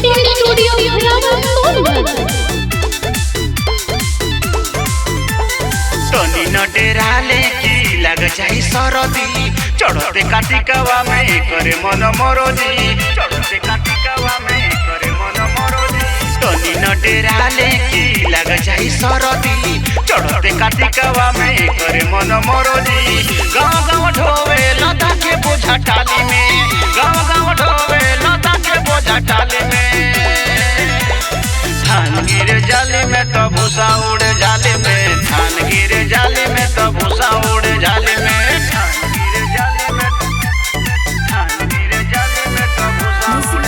Recording studio भरावन सोनभद्र। तनी न डेराले की लग जाई सरदी, चढ़ते कार्तिकवा में करे मन मरोजी, चढ़ते कार्तिकवा में करे मन मरोजी। तनी न डेराले की लग जाई सरदी, चढ़ते कार्तिकवा में करे मन मरोजी। गाँव गाँव ढोवे लता के बोझा टाली में, गाँव गाँव ढोवे लता के बोझा टाली में। धान गिर जाली में तो भूसा उड़ जाली में, धान गिर जाली में तो भूसा उड़ जाली में। धान गिर जाली में तो भूसा उड़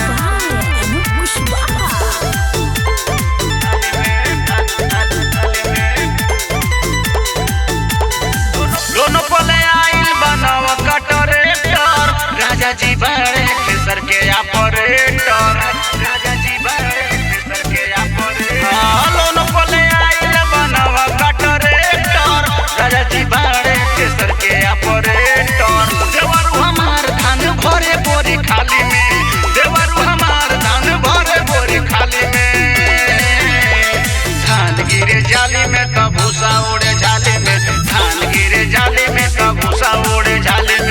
दोनों पले आइल बनाव कटरेटर, राजा जी बड़े खेसर के ऑपरेटर, राजा जी बड़े खेसर के ऑपरेटर। दोनों पले आइल बनाव कटरेटर, राजा जी बड़े खेसर के ऑपरेटर। देवरू हमार धान भरे बोरी खाली में, देवरू हमार धान भरे बोरी खाली में। धान गिरे जाली में तो भूसा उड़े जाली में, धान गिरे जाली में तो भूसा उड़े जाली में।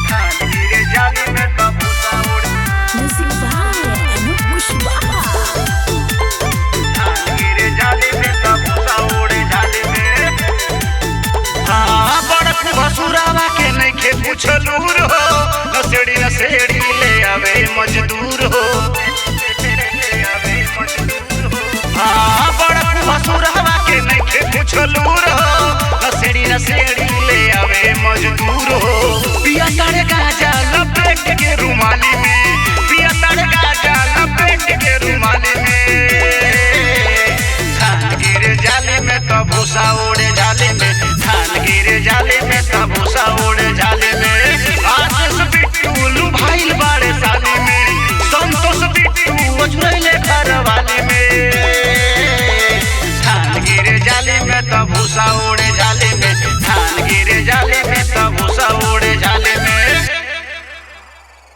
धान गिरे जाली में तो भूसा उड़े, धान गिरे जाली में तो भूसा उड़े जाली में। हाँ बड़क भसुरावा के नइखे कुछ लूर हो, नसेड़ी ले आवे मजदूर हो। हाँ बड़क भसुरावा के नइखे कुछ लूर हो, नसेड़ी ले आवे मजदूर हो। पिया तारे गाजा लपेट के रुमाली में, पिया तारे गाजा लपेट के रुमाली में। धान गिरे जाली में तो भूसा उड़े जाली में, धान गिरे जाली में तो भूसा उड़े जाली में। आशीष बिट्टू लुभाइल बाड़े साली में, संतोष बिट्टू ओझरैले घर वाली में। धान गिरे जाली में तो भूसा उड़े